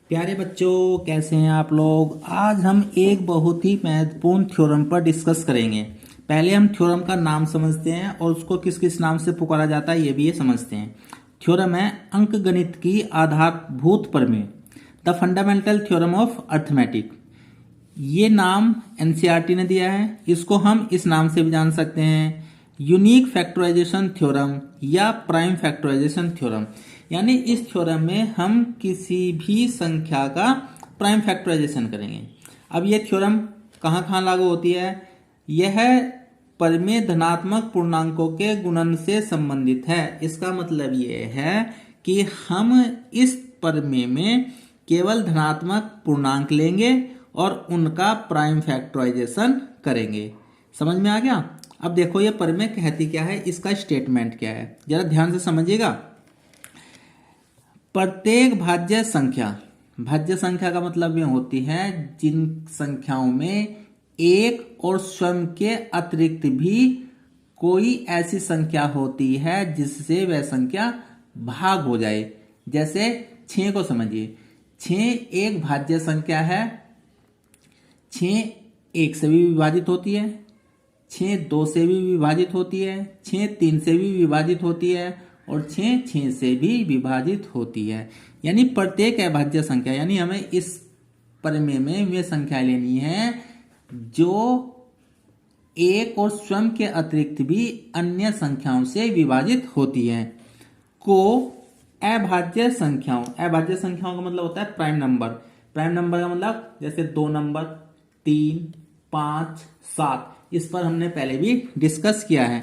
प्यारे बच्चों, कैसे हैं आप लोग। आज हम एक बहुत ही महत्वपूर्ण थ्योरम पर डिस्कस करेंगे। पहले हम थ्योरम का नाम समझते हैं और उसको किस किस नाम से पुकारा जाता है ये भी ये समझते हैं। थ्योरम है अंकगणित की आधारभूत प्रमेय, the fundamental theorem of arithmetic. ये नाम एनसीईआरटी ने दिया है। इसको हम इस नाम से भी जान सकते हैं, यूनिक फैक्टराइजेशन थ्योरम या प्राइम फैक्टराइजेशन थ्योरम। यानी इस थ्योरम में हम किसी भी संख्या का प्राइम फैक्टराइजेशन करेंगे। अब ये थ्योरम कहाँ कहाँ लागू होती है? यह प्रमेय धनात्मक पूर्णांकों के गुणन से संबंधित है। इसका मतलब ये है कि हम इस प्रमेय में केवल धनात्मक पूर्णांक लेंगे और उनका प्राइम फैक्टराइजेशन करेंगे। समझ में आ गया? अब देखो ये प्रमेय कहती क्या है, इसका स्टेटमेंट क्या है, जरा ध्यान से समझिएगा। प्रत्येक भाज्य संख्या का मतलब ये होती है जिन संख्याओं में एक और स्वयं के अतिरिक्त भी कोई ऐसी संख्या होती है जिससे वह संख्या भाग हो जाए। जैसे 6 को समझिए, 6 एक भाज्य संख्या है। 6 1 से भी विभाजित होती है, 6 2 से भी विभाजित होती है, 6 3 से भी विभाजित होती है और 6 6 से भी विभाजित होती है। यानी प्रत्येक अभाज्य संख्या, यानी हमें इस प्रमेय में वे संख्या लेनी है जो एक और स्वयं के अतिरिक्त भी अन्य संख्याओं से विभाजित होती है को अभाज्य संख्याओं का मतलब होता है प्राइम नंबर। प्राइम नंबर का मतलब जैसे 2 नंबर, 3, 5, 7, इस पर हमने पहले भी डिस्कस किया है।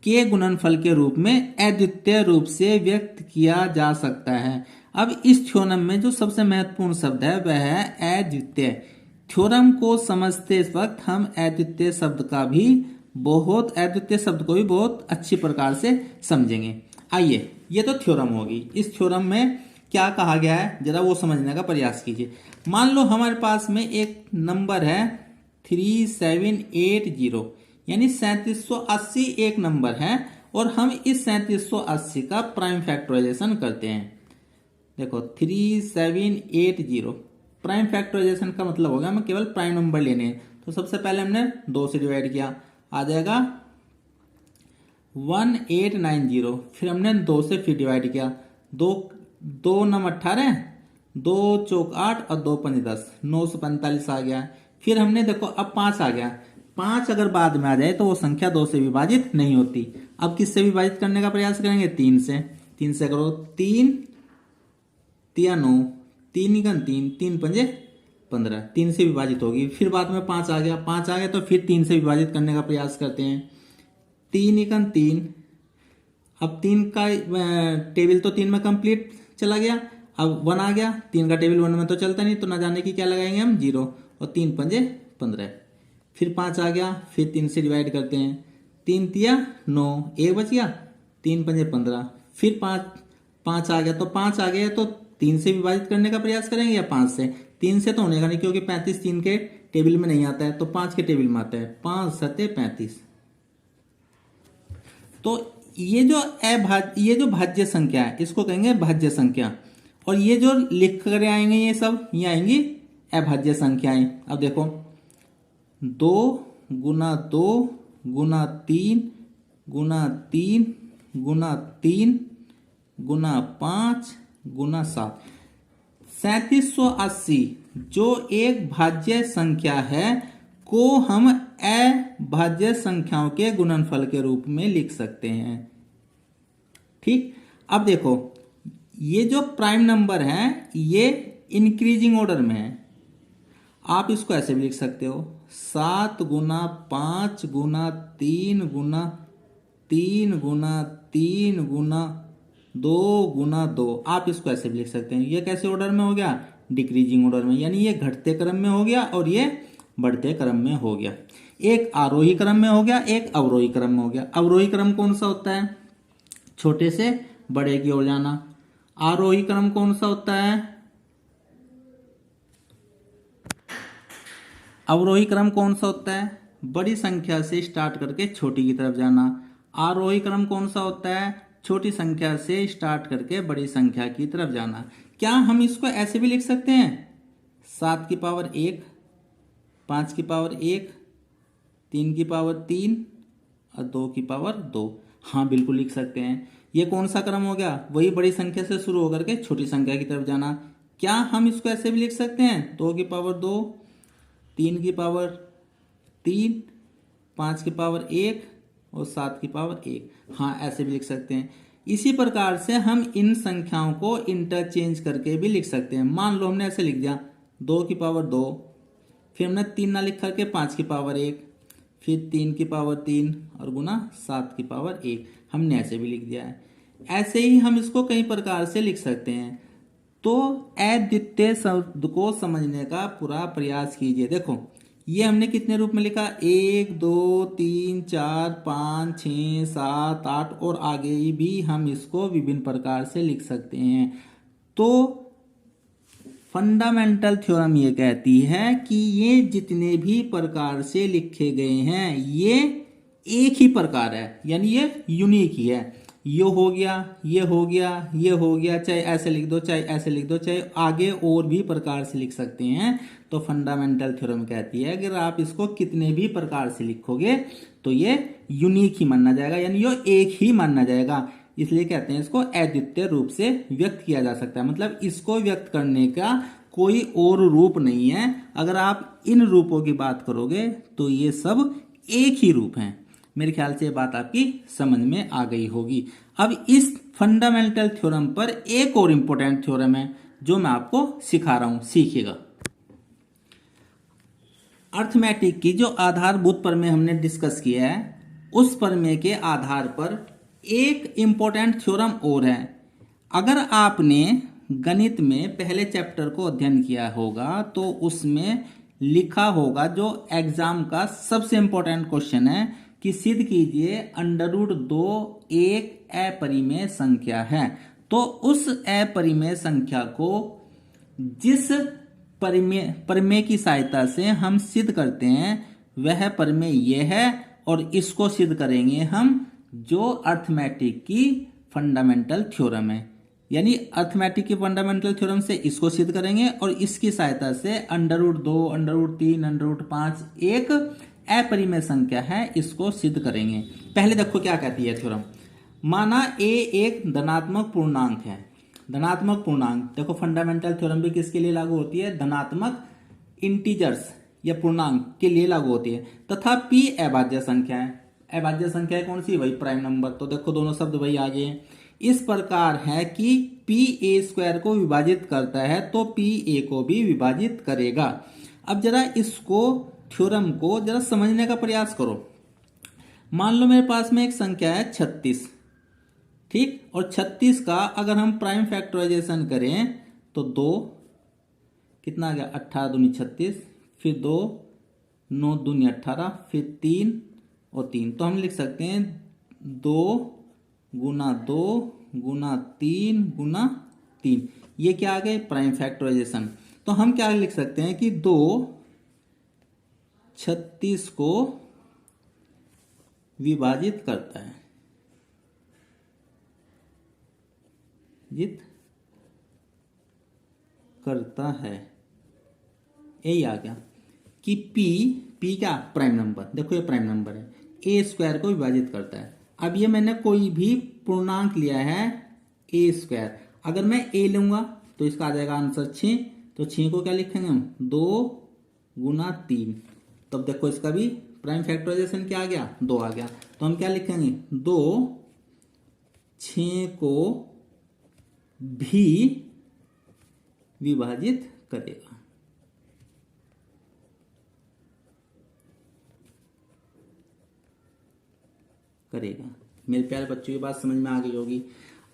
के गुणनफल के रूप में अद्वितीय रूप से व्यक्त किया जा सकता है। अब इस थ्योरम में जो सबसे महत्वपूर्ण शब्द है वह है अद्वितीय। थ्योरम को समझते इस वक्त हम अद्वितीय शब्द को भी बहुत अच्छी प्रकार से समझेंगे। आइए, ये तो थ्योरम होगी। इस थ्योरम में क्या कहा गया है जरा वो समझने का प्रयास कीजिए। मान लो हमारे पास में एक नंबर है 3780, यानी 3780 एक नंबर है और हम इस 3780 का प्राइम फैक्टराइजेशन करते हैं। देखो 3780 प्राइम फैक्टराइजेशन का मतलब होगा हमें केवल प्राइम नंबर लेने हैं। तो सबसे पहले हमने 2 से डिवाइड किया, आ जाएगा 1890। फिर हमने 2 से फिर डिवाइड किया, 2 9 18, 2 चौक 8 और 2 5 10, 945 आ गया। फिर हमने देखो अब 5 आ गया। 5 अगर बाद में आ जाए तो वो संख्या 2 से विभाजित नहीं होती। अब किससे विभाजित करने का प्रयास करेंगे? 3 से। 3 से करो, 3 3 9, 3 निकन 3, 3 पंजे 15, 3 से विभाजित होगी। फिर बाद में 5 आ गया। 5 आ गया तो फिर 3 से विभाजित करने का प्रयास करते हैं। 3 निकन 3, अब 3 का टेबल तो 3 में कंप्लीट चला गया। अब 1 आ गया, 3 का टेबल 1 में तो चलता नहीं, तो ना जाने की क्या लगाएंगे हम 0 और 3 पंजे 15। फिर 5 आ गया, फिर 3 से डिवाइड करते हैं, 3 तिया 9, 1 बच गया, 3 पंजे 15। फिर 5 आ गया, तो 5 आ गया तो 3 से विभाजित करने का प्रयास करेंगे या 5 से? 3 से तो होने का नहीं, क्योंकि 35 3 के टेबल में नहीं आता है, तो 5 के टेबल में आता है। 5 सते 35। तो ये जो भाज्य संख्या है इसको कहेंगे भाज्य संख्या। और ये जो लिख कर आएंगे ये सब ये आएंगी अभाज्य संख्याएं। अब देखो 2 गुना 2 गुना 3 गुना 3 गुना 3 गुना 5 गुना 7, 3780 जो एक भाज्य संख्या है को हम अभाज्य संख्याओं के गुणनफल के रूप में लिख सकते हैं। ठीक, अब देखो ये जो प्राइम नंबर है ये इंक्रीजिंग ऑर्डर में है। आप इसको ऐसे भी लिख सकते हो, 7 गुना 5 गुना 3 गुना 3 गुना 3 गुना 2 गुना 2। आप इसको ऐसे भी लिख सकते हैं। ये कैसे ऑर्डर में हो गया? डिक्रीजिंग ऑर्डर में, यानी ये घटते क्रम में हो गया और ये बढ़ते क्रम में हो गया। एक आरोही क्रम में हो गया, एक अवरोही क्रम में हो गया। अवरोही क्रम कौन सा होता है? छोटे से बड़े की ओर जाना। आरोही क्रम कौन सा होता है? अवरोही क्रम कौन सा होता है? बड़ी संख्या से स्टार्ट करके छोटी की तरफ जाना। आरोही क्रम कौन सा होता है? छोटी संख्या से स्टार्ट करके बड़ी संख्या की तरफ जाना। क्या हम इसको ऐसे भी लिख सकते हैं 7 की पावर 1, 5 की पावर 1, 3 की पावर 3 और 2 की पावर 2? हाँ बिल्कुल लिख सकते हैं। ये कौन सा क्रम हो गया? वही बड़ी संख्या से शुरू होकर के छोटी संख्या की तरफ जाना। क्या हम इसको ऐसे भी लिख सकते हैं 2 की पावर 2, 3 की पावर 3, 5 की पावर 1 और 7 की पावर 1? हाँ ऐसे भी लिख सकते हैं। इसी प्रकार से हम इन संख्याओं को इंटरचेंज करके भी लिख सकते हैं। मान लो हमने ऐसे लिख दिया 2 की पावर 2, फिर हमने 3 ना लिख करके 5 की पावर 1, फिर 3 की पावर 3 और गुना 7 की पावर 1, हमने ऐसे भी लिख दिया है। ऐसे ही हम इसको कई प्रकार से लिख सकते हैं। तो अद्वितीय शब्द को समझने का पूरा प्रयास कीजिए। देखो ये हमने कितने रूप में लिखा? 1 2 3 4 5 6 7 8 और आगे भी हम इसको विभिन्न प्रकार से लिख सकते हैं। तो फंडामेंटल थ्योरम ये कहती है कि ये जितने भी प्रकार से लिखे गए हैं ये एक ही प्रकार है, यानी ये यूनिक ही है। ये हो गया, ये हो गया, ये हो गया, चाहे ऐसे लिख दो, चाहे ऐसे लिख दो, चाहे आगे और भी प्रकार से लिख सकते हैं। तो फंडामेंटल थ्योरम कहती है अगर आप इसको कितने भी प्रकार से लिखोगे तो ये यूनिक ही माना जाएगा, यानी ये एक ही माना जाएगा। इसलिए कहते हैं इसको अद्वितीय रूप से व्यक्त किया जा सकता है, मतलब इसको व्यक्त करने का कोई और रूप नहीं है। अगर आप इन रूपों की बात करोगे तो ये सब एक ही रूप हैं। मेरे ख्याल से ये बात आपकी समझ में आ गई होगी। अब इस फंडामेंटल थ्योरम पर एक और इंपॉर्टेंट थ्योरम है जो मैं आपको सिखा रहा हूं, सीखिएगा। अर्थमेटिक की जो आधारभूत प्रमेय हमने डिस्कस किया है उस प्रमेय के आधार पर एक इंपॉर्टेंट थ्योरम और है। अगर आपने गणित में पहले चैप्टर को अध्ययन किया होगा तो उसमें लिखा होगा जो एग्जाम का सबसे इंपॉर्टेंट क्वेश्चन है कि सिद्ध कीजिए √2 एक अपरिमेय संख्या है। तो उस अपरिमेय संख्या को जिस प्रमेय की सहायता से हम सिद्ध करते हैं वह प्रमेय यह है, और इसको सिद्ध करेंगे हम जो अर्थमेटिक की फंडामेंटल थ्योरम है। यानी अर्थमेटिक की फंडामेंटल थ्योरम से इसको सिद्ध करेंगे और इसकी सहायता से √2, √3, √5 एक अपरिमेय संख्या है, इसको सिद्ध करेंगे। पहले देखो क्या कहती है थ्योरम। माना a एक धनात्मक पूर्णांक है। धनात्मक पूर्णांक, देखो फंडामेंटल थ्योरम भी किसके लिए लागू होती है? धनात्मक इंटीजर्स या पूर्णांक के लिए लागू होती है। तथा p अभाज्य संख्या है। अभाज्य संख्या है कौन सी? वही प्राइम नंबर। तो देखो दोनों शब्द वही आ गए। इस प्रकार है कि p(a)² को विभाजित करता है तो p(a) को भी विभाजित करेगा। अब जरा इसको थ्योरम को जरा समझने का प्रयास करो। मान लो मेरे पास में एक संख्या है 36, ठीक, और 36 का अगर हम प्राइम फैक्टराइजेशन करें तो 2 कितना आ गया? 18 दूनी 36, फिर 2 9 दूनी 18, फिर 3 और 3। तो हम लिख सकते हैं 2 गुना 2 गुना 3 गुना 3। ये क्या आ गए? Prime factorization. तो हम क्या लिख सकते हैं कि 2 36 को विभाजित करता है, करता है। यही आ गया कि p क्या? Prime number. देखो ये प्राइम नंबर है, a² को विभाजित करता है। अब ये मैंने कोई भी पूर्णांक लिया है a², अगर मैं a लूंगा तो इसका आ जाएगा आंसर 6। तो 6 को क्या लिखेंगे हम? 2 गुना 3। तब देखो इसका भी प्राइम फैक्टराइजेशन क्या आ गया? 2 आ गया। तो हम क्या लिखेंगे? 2 6 को भी विभाजित करेगा। मेरे प्यारे बच्चों ये बात समझ में आ गई होगी।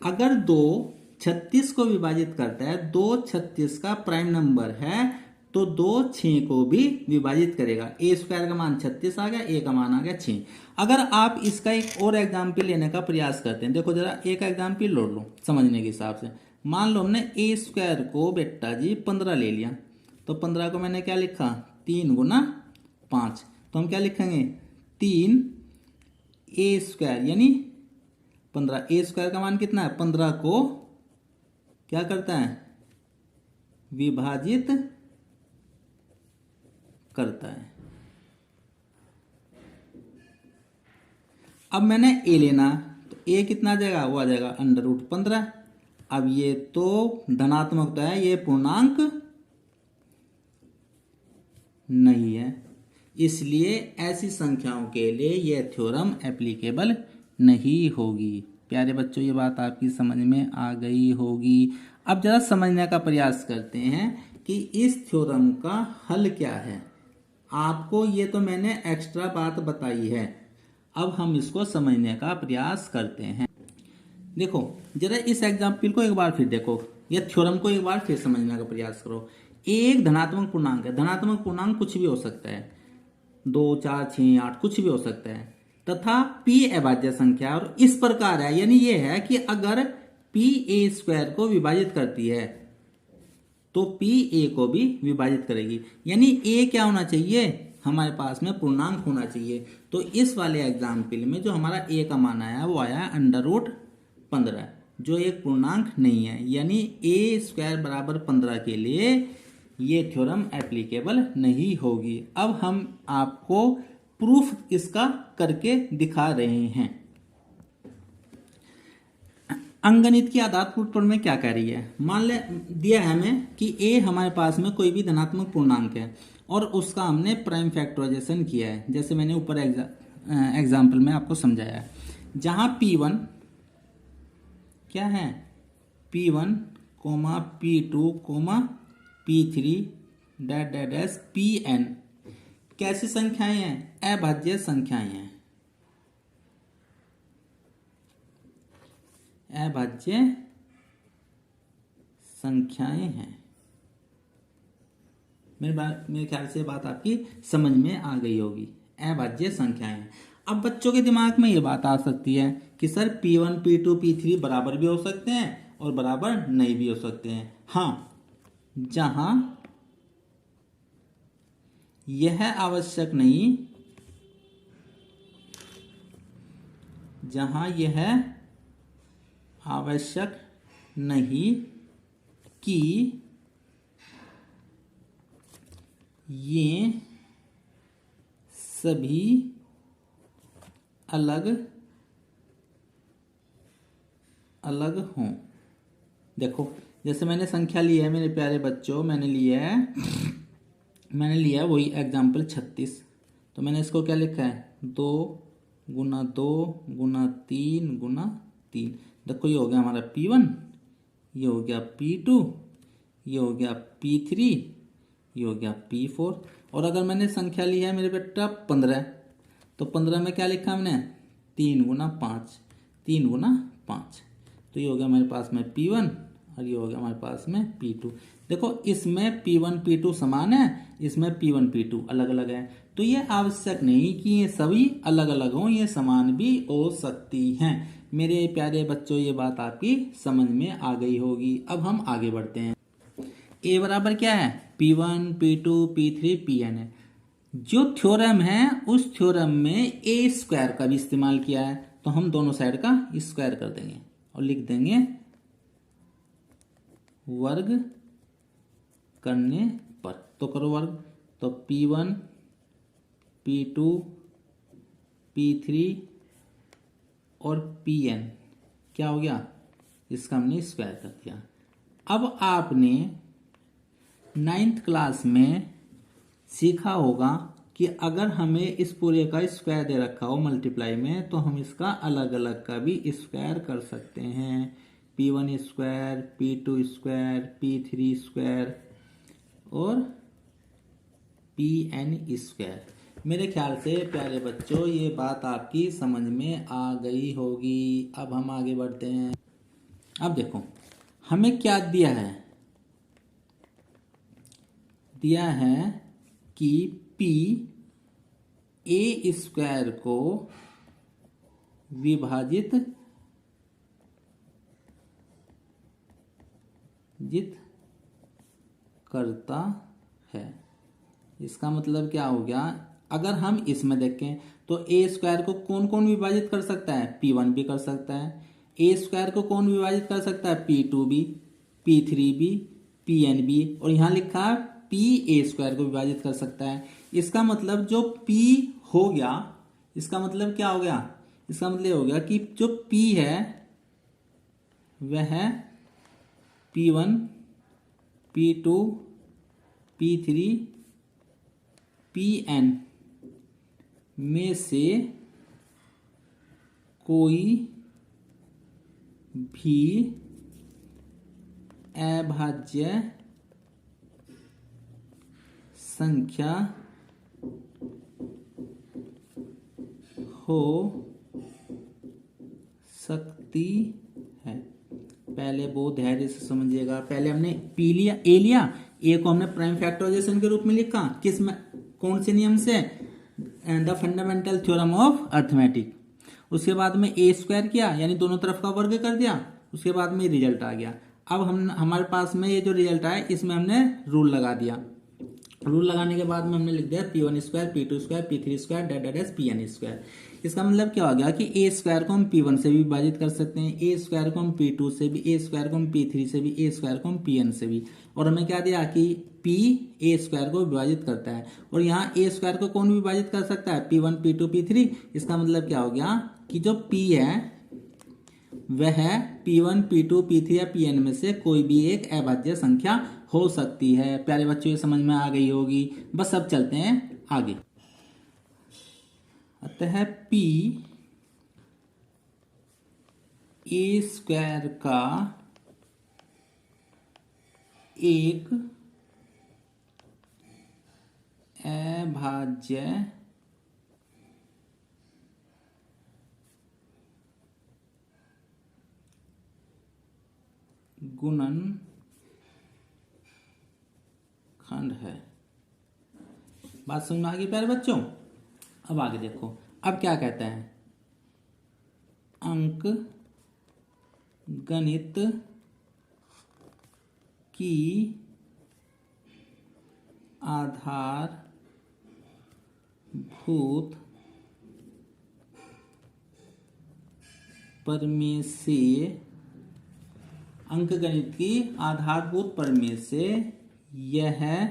अगर 2 36 को विभाजित करता है, 2 36 का प्राइम नंबर है तो 2 6 को भी विभाजित करेगा। a² का मान 36 आ गया, a का मान आ गया 6। अगर आप इसका एक और एग्जाम्पल लेने का प्रयास करते हैं, देखो जरा एक एग्जाम्पल लोड लो समझने के हिसाब से। मान लो हमने a² को बेटा जी 15 ले लिया, तो 15 को मैंने क्या लिखा? 3 गुना 5। तो हम क्या लिखेंगे? 3 a² यानी 15। a² का मान कितना है? 15 को क्या करता है? विभाजित करता है। अब मैंने ए लेना, तो ए कितना आ जाएगा, वो आ जाएगा √15। अब ये तो धनात्मक तो है, ये पूर्णांक नहीं है, इसलिए ऐसी संख्याओं के लिए यह थ्योरम एप्लीकेबल नहीं होगी। प्यारे बच्चों, ये बात आपकी समझ में आ गई होगी। अब जरा समझने का प्रयास करते हैं कि इस थ्योरम का हल क्या है। आपको ये तो मैंने एक्स्ट्रा बात बताई है, अब हम इसको समझने का प्रयास करते हैं। देखो जरा इस एग्जाम्पल को एक बार फिर देखो, या थ्योरम को एक बार फिर समझने का प्रयास करो। एक धनात्मक पूर्णांक है, धनात्मक पूर्णांक कुछ भी हो सकता है, 2, 4, 6, 8 कुछ भी हो सकता है, तथा p अभाज्य संख्या और इस प्रकार है, यानी ये है कि अगर p a² को विभाजित करती है तो p a को भी विभाजित करेगी, यानी a क्या होना चाहिए, हमारे पास में पूर्णांक होना चाहिए। तो इस वाले एग्जाम्पल में जो हमारा a का मान आया वो आया √15, जो एक पूर्णांक नहीं है, यानी a² बराबर 15 के लिए ये थ्योरम एप्लीकेबल नहीं होगी। अब हम आपको प्रूफ इसका करके दिखा रहे हैं। अंकगणित की आधारभूत प्रमेय में क्या कह रही है, मान ले दिया है हमें कि a हमारे पास में कोई भी धनात्मक पूर्णांक है और उसका हमने प्राइम फैक्टराइजेशन किया है, जैसे मैंने ऊपर एग्जाम्पल में आपको समझाया है, जहां p1 क्या है, p1, p2, p3 dash pn कैसी संख्याएं हैं, अभाज्य संख्याएं हैं, अभाज्य संख्याएं हैं। मेरे ख्याल से बात आपकी समझ में आ गई होगी, अभाज्य संख्याएं। अब बच्चों के दिमाग में ये बात आ सकती है कि सर p1, p2, p3 बराबर भी हो सकते हैं और बराबर नहीं भी हो सकते हैं। हाँ, जहां यह आवश्यक नहीं, जहां यह आवश्यक नहीं कि ये सभी अलग अलग हों। देखो जैसे मैंने संख्या ली है मेरे प्यारे बच्चों, मैंने लिया है वही एग्जाम्पल 36, तो मैंने इसको क्या लिखा है, 2 × 2 × 3 × 3। देखो ये हो गया हमारा p1, ये हो गया p2, ये हो गया p3, ये हो गया p4। और अगर मैंने संख्या ली है मेरे बेटा 15, तो 15 में क्या लिखा हमने, 3 × 5, 3 × 5, तो ये हो गया हमारे पास में p1 और ये हो गया हमारे पास में p2। देखो इसमें p1 p2 समान है, इसमें p1 p2 अलग अलग है, तो ये आवश्यक नहीं कि ये सभी अलग अलग हों, ये समान भी हो सकती हैं। मेरे प्यारे बच्चों, ये बात आपकी समझ में आ गई होगी। अब हम आगे बढ़ते हैं। a बराबर क्या है, p1 p2 p3 pn है। जो थ्योरम है उस थ्योरम में a² का भी इस्तेमाल किया है, तो हम दोनों साइड का स्क्वायर कर देंगे और लिख देंगे वर्ग करने पर। तो करो वर्ग, तो p1 p2 p3 और pn क्या हो गया, इसका हमने स्क्वायर कर दिया। अब आपने 9th क्लास में सीखा होगा कि अगर हमें इस पूरे का स्क्वायर दे रखा हो मल्टीप्लाई में, तो हम इसका अलग अलग का भी स्क्वायर कर सकते हैं, p1 square, p2 square, p3 square और pn स्क्वायर। मेरे ख्याल से प्यारे बच्चों ये बात आपकी समझ में आ गई होगी। अब हम आगे बढ़ते हैं। अब देखो हमें क्या दिया है, दिया है कि p a² को विभाजित करता है। इसका मतलब क्या हो गया, अगर हम इसमें देखें तो a² को कौन कौन विभाजित कर सकता है, p1 भी कर सकता है। a² को कौन विभाजित कर सकता है, p2 भी, p3 भी, पी एन बी, और यहाँ लिखा है पी ए स्क्वायर को विभाजित कर सकता है। इसका मतलब जो पी हो गया, इसका मतलब क्या हो गया, इसका मतलब हो गया कि जो पी है वह है P1 P2 P3 Pn में से कोई भी अभाज्य संख्या हो सकती है। पहले बहुत धैर्य से समझिएगा। पहले हमने पी लिया, ए लिया, ए को हमने प्राइम फैक्टराइजेशन के रूप में लिखा, किस में, कौन से नियम से, the fundamental theorem of arithmetic. उसके बाद में ए स्क्वायर किया, यानी दोनों तरफ का वर्ग कर दिया, उसके बाद में रिजल्ट आ गया। अब हमारे पास में ये जो रिजल्ट आया इसमें हमने रूल लगा दिया। रूल लगाने के बाद में हमने लिख दिया P1 square P2 square P3 square that Pn square. इसका मतलब क्या हो गया कि ए स्क्वायर को हम P1 से भी विभाजित कर सकते हैं, ए स्क्वायर को हम P2 से भी, ए स्क्वायर को हम P3 से भी, ए स्क्वायर को हम Pn से भी। और हमें क्या दिया कि P ए स्क्वायर को विभाजित करता है, और यहाँ ए स्क्वायर को कौन विभाजित कर सकता है, P1 P2 P3। इसका मतलब क्या हो गया कि जो P है वह P1 P2 P3 या Pn में से कोई भी एक अभाज्य संख्या हो सकती है। प्यारे बच्चों ये समझ में आ गई होगी। बस अब चलते हैं आगे। अतः P ए स्क्वायर का एक अभाज्य गुणनखंड है। बात समझ में आ गई प्यारे बच्चों। अब आगे देखो, अब क्या कहते हैं, अंक गणित की आधारभूत प्रमेय से, अंक गणित की आधारभूत प्रमेय से यह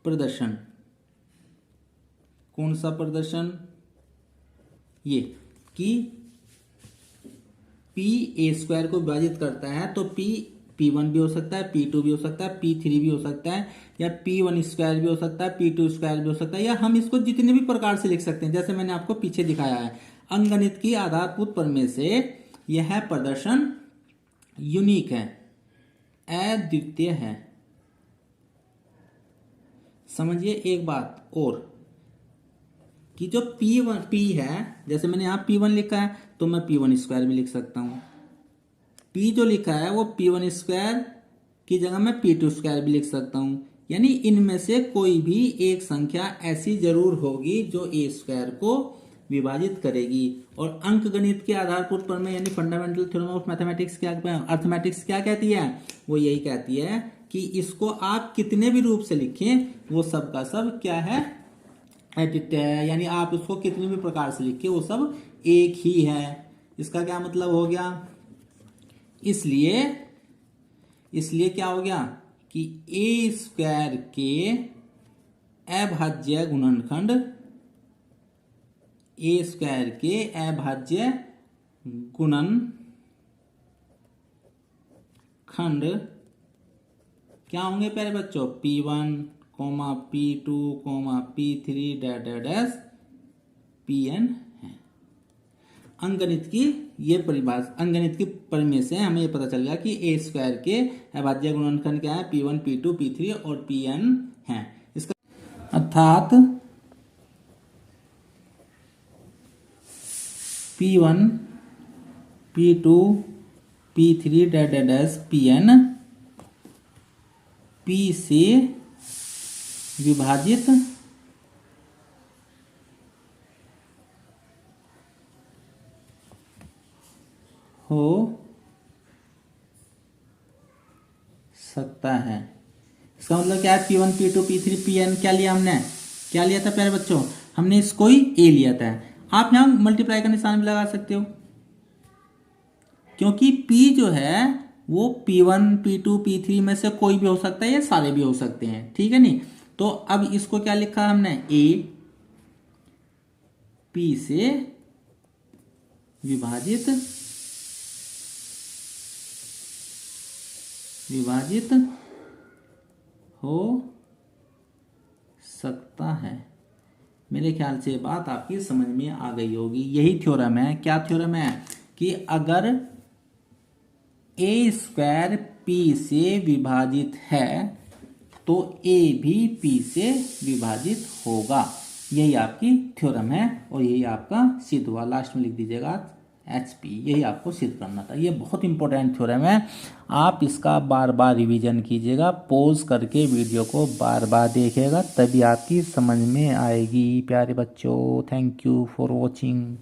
प्रदर्शन, कौन सा प्रदर्शन, ये कि P ए स्क्वायर को विभाजित करता है तो P1 भी हो सकता है, P2 भी हो सकता है, P3 भी हो सकता है, या P1 स्क्वायर भी हो सकता है, P2 स्क्वायर भी हो सकता है, या हम इसको जितने भी प्रकार से लिख सकते हैं जैसे मैंने आपको पीछे दिखाया है। अंक गणित की आधारभूत प्रमेय से यह प्रदर्शन यूनिक है, अद्वितीय है। समझिए एक बात और कि जो P है, जैसे मैंने यहां P1 लिखा है तो मैं P1 स्क्वायर भी लिख सकता हूं। P जो लिखा है वो P1 स्क्वायर की जगह मैं P2 स्क्वायर भी लिख सकता हूं। यानी इनमें से कोई भी एक संख्या ऐसी जरूर होगी जो ए स्क्वायर को विभाजित करेगी। और अंक गणित के आधारभूत प्रमेय यानी fundamental theorem of mathematics arithmetics क्या कहती है, वो यही कहती है कि इसको आप कितने भी रूप से लिखें वो सब का सब क्या है, अद्वितीय है। यानी आप उसको कितने भी प्रकार से लिखें वो सब एक ही है। इसका क्या मतलब हो गया, इसलिए क्या हो गया कि ए स्क्वायर के अभाज्य गुणनखंड, ए स्क्वायर के अभाज्य गुणनखंड क्या होंगे प्यारे बच्चों, P1, P2, P3 dash Pn है। अंकगणित की ये परिभाषा, अंकगणित की प्रमेय से हमें ये पता चल गया कि ए स्क्वायर के अभाज्य गुणनखंड क्या है, P1 P2 P3 और Pn है। इसका अर्थात P1 P2 P3 dash Pn P से विभाजित हो सकता है। इसका मतलब क्या है, P1 P2 P3 Pn क्या लिया हमने, क्या लिया था प्यारे बच्चों, हमने इसको ही ए लिया था। आप यहां मल्टीप्लाई का निशान भी लगा सकते हो क्योंकि P जो है वो P1 P2 P3 में से कोई भी हो सकता है या सारे भी हो सकते हैं, ठीक है नहीं। तो अब इसको क्या लिखा हमने, A P से विभाजित हो सकता है। मेरे ख्याल से बात आपकी समझ में आ गई होगी। यही थ्योरम है, क्या थ्योरम है कि अगर A² P से विभाजित है तो A भी P से विभाजित होगा। यही आपकी थ्योरम है और यही आपका सिद्ध हुआ। लास्ट में लिख दीजिएगा HP, यही आपको सिद्ध करना था। ये बहुत इंपॉर्टेंट थ्योरम है, आप इसका बार बार रिवीजन कीजिएगा, पॉज करके वीडियो को बार बार देखिएगा, तभी आपकी समझ में आएगी प्यारे बच्चों। Thank you for watching.